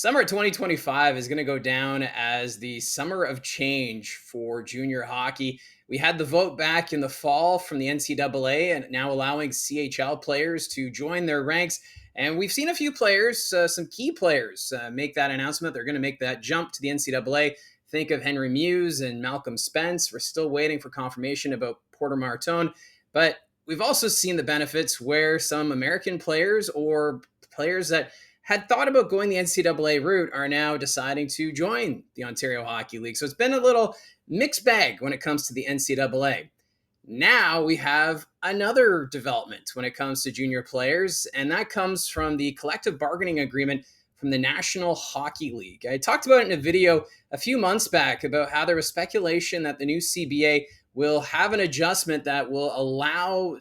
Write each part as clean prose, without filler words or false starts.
Summer 2025 is going to go down as the summer of change for junior hockey. We had the vote back in the fall from the NCAA and now allowing CHL players to join their ranks. And we've seen a few players, some key players, make that announcement. They're going to make that jump to the NCAA. Think of Henry Muse and Malcolm Spence. We're still waiting for confirmation about Porter Martone. But we've also seen the benefits where some American players or players that had thought about going the NCAA route are now deciding to join the Ontario Hockey League. So it's been a little mixed bag when it comes to the NCAA. Now we have another development when it comes to junior players, and that comes from the collective bargaining agreement from the National Hockey League. I talked about it in a video a few months back about how there was speculation that the new CBA will have an adjustment that will allow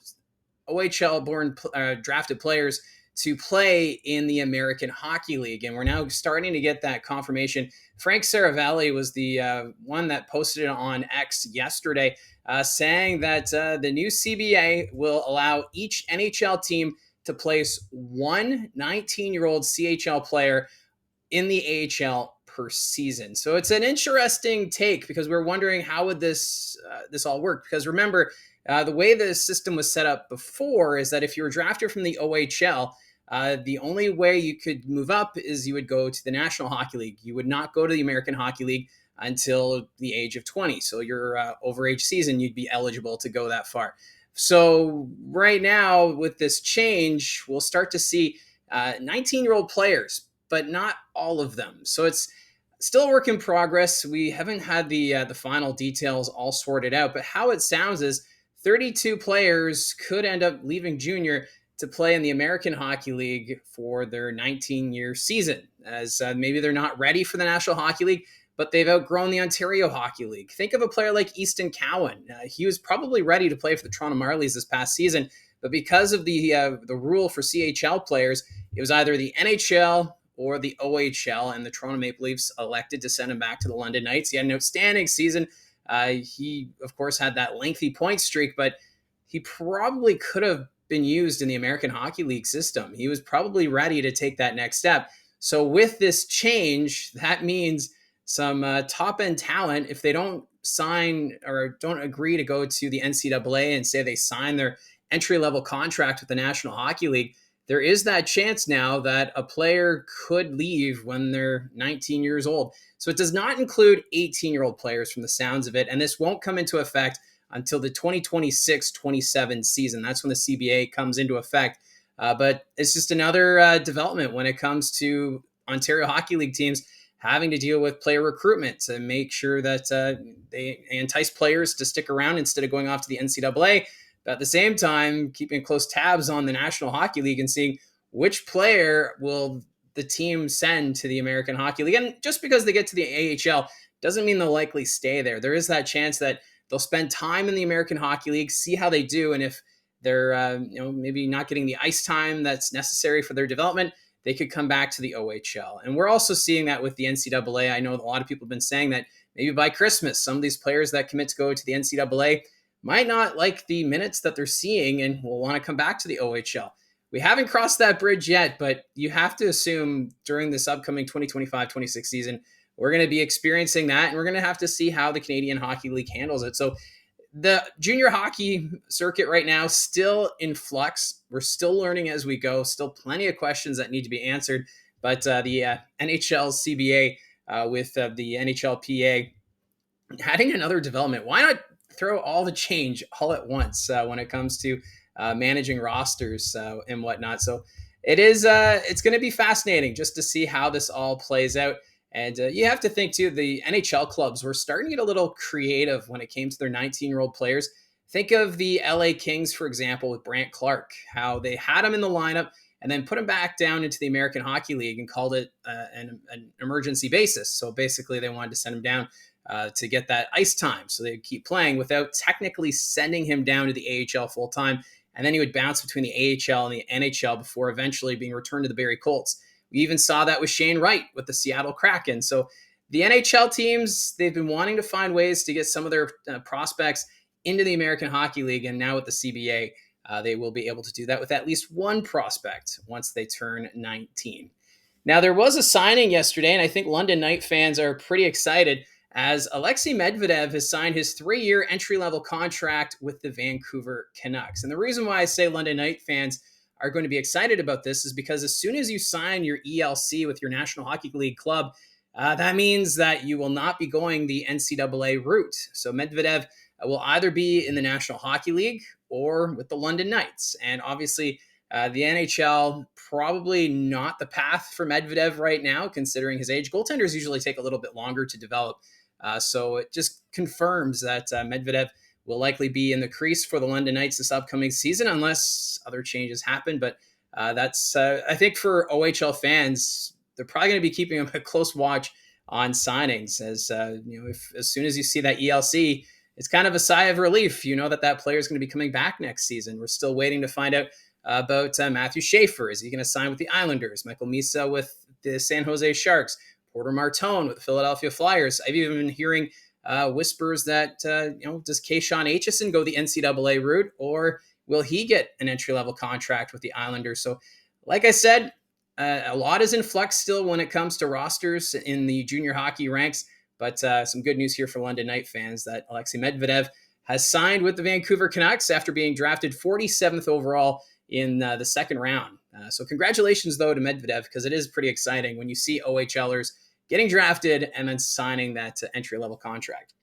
OHL-born drafted players to play in the American Hockey League. And we're now starting to get that confirmation. Frank Saravalli was the one that posted it on X yesterday, saying that the new CBA will allow each NHL team to place one 19-year-old CHL player in the AHL per season. So it's an interesting take because we're wondering how would this all work? Because remember, the way the system was set up before is that if you were drafted from the OHL, the only way you could move up is you would go to the National Hockey League. You would not go to the American Hockey League until the age of 20. So your overage season, you'd be eligible to go that far. So right now with this change, we'll start to see 19-year-old players, but not all of them. So it's still a work in progress. We haven't had the final details all sorted out, but how it sounds is 32 players could end up leaving junior to play in the American Hockey League for their 19-year season, as maybe they're not ready for the National Hockey League, but they've outgrown the Ontario Hockey League. Think of a player like Easton Cowan. He was probably ready to play for the Toronto Marlies this past season, but because of the rule for CHL players, it was either the NHL or the OHL, and the Toronto Maple Leafs elected to send him back to the London Knights. He had an outstanding season. He, of course, had that lengthy point streak, but he probably could have been used in the American Hockey League system. He was probably ready to take that next step. So with this change, that means some top-end talent, if they don't sign or don't agree to go to the NCAA and say they sign their entry-level contract with the National Hockey League, there is that chance now that a player could leave when they're 19 years old. So it does not include 18-year-old players from the sounds of it, and this won't come into effect until the 2026-27 season. That's when the CBA comes into effect. But it's just another development when it comes to Ontario Hockey League teams having to deal with player recruitment to make sure that they entice players to stick around instead of going off to the NCAA. But at the same time, keeping close tabs on the National Hockey League and seeing which player will the team send to the American Hockey League. And just because they get to the AHL doesn't mean they'll likely stay there. There is that chance that they'll spend time in the American Hockey League, see how they do, and if they're maybe not getting the ice time that's necessary for their development, they could come back to the OHL. And we're also seeing that with the NCAA. I know a lot of people have been saying that maybe by Christmas, some of these players that commit to go to the NCAA might not like the minutes that they're seeing and will want to come back to the OHL. We haven't crossed that bridge yet, but you have to assume during this upcoming 2025-26 season, we're going to be experiencing that, and we're going to have to see how the Canadian Hockey League handles it. So the junior hockey circuit right now still in flux. We're still learning as we go. Still plenty of questions that need to be answered. But the NHL CBA with the NHLPA adding another development. Why not throw all the change all at once when it comes to managing rosters and whatnot? So it's going to be fascinating just to see how this all plays out. And you have to think, too, the NHL clubs were starting to get a little creative when it came to their 19-year-old players. Think of the LA Kings, for example, with Brant Clark, how they had him in the lineup and then put him back down into the American Hockey League and called it an emergency basis. So basically they wanted to send him down to get that ice time so they'd keep playing without technically sending him down to the AHL full-time. And then he would bounce between the AHL and the NHL before eventually being returned to the Barrie Colts. We even saw that with Shane Wright with the Seattle Kraken. So the NHL teams, they've been wanting to find ways to get some of their prospects into the American Hockey League. And now with the CBA, they will be able to do that with at least one prospect once they turn 19. Now, there was a signing yesterday, and I think London Knight fans are pretty excited as Aleksei Medvedev has signed his 3-year entry level contract with the Vancouver Canucks. And the reason why I say London Knight fans are going to be excited about this is because as soon as you sign your ELC with your National Hockey League club, that means that you will not be going the NCAA route. So Medvedev will either be in the National Hockey League or with the London Knights. And obviously, the NHL, probably not the path for Medvedev right now, considering his age. Goaltenders usually take a little bit longer to develop. So it just confirms that Medvedev will likely be in the crease for the London Knights this upcoming season, unless other changes happen. But I think for OHL fans, they're probably going to be keeping a close watch on signings. If as soon as you see that ELC, it's kind of a sigh of relief. You know that player is going to be coming back next season. We're still waiting to find out about Matthew Schaefer. Is he going to sign with the Islanders? Michael Misa with the San Jose Sharks. Porter Martone with the Philadelphia Flyers. I've even been hearing whispers that, does Kayshawn Aitchison go the NCAA route, or will he get an entry-level contract with the Islanders? So, like I said, a lot is in flux still when it comes to rosters in the junior hockey ranks, but some good news here for London Knight fans that Aleksei Medvedev has signed with the Vancouver Canucks after being drafted 47th overall in the second round. So congratulations, though, to Medvedev, because it is pretty exciting when you see OHLers getting drafted and then signing that entry-level contract.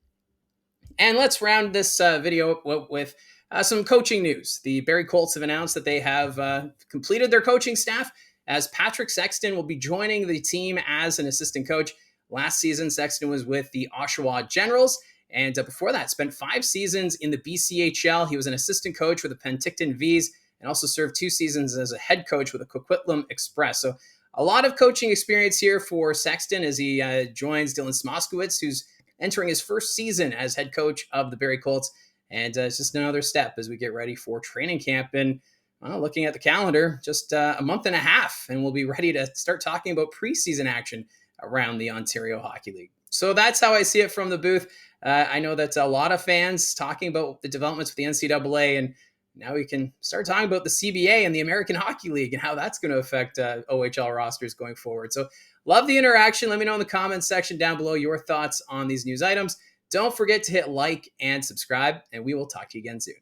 And let's round this video with some coaching news. The Barrie Colts have announced that they have completed their coaching staff, as Patrick Sexton will be joining the team as an assistant coach. Last season, Sexton was with the Oshawa Generals, and before that, spent 5 seasons in the BCHL. He was an assistant coach with the Penticton Vees, and also served 2 seasons as a head coach with the Coquitlam Express. So a lot of coaching experience here for Sexton as he joins Dylan Smoskowitz, who's entering his first season as head coach of the Barrie Colts. And it's just another step as we get ready for training camp. And looking at the calendar, just a month and a half, and we'll be ready to start talking about preseason action around the Ontario Hockey League. So that's how I see it from the booth. I know that's a lot of fans talking about the developments with the NCAA, and now we can start talking about the CBA and the American Hockey League and how that's going to affect OHL rosters going forward. So love the interaction. Let me know in the comments section down below your thoughts on these news items. Don't forget to hit like and subscribe, and we will talk to you again soon.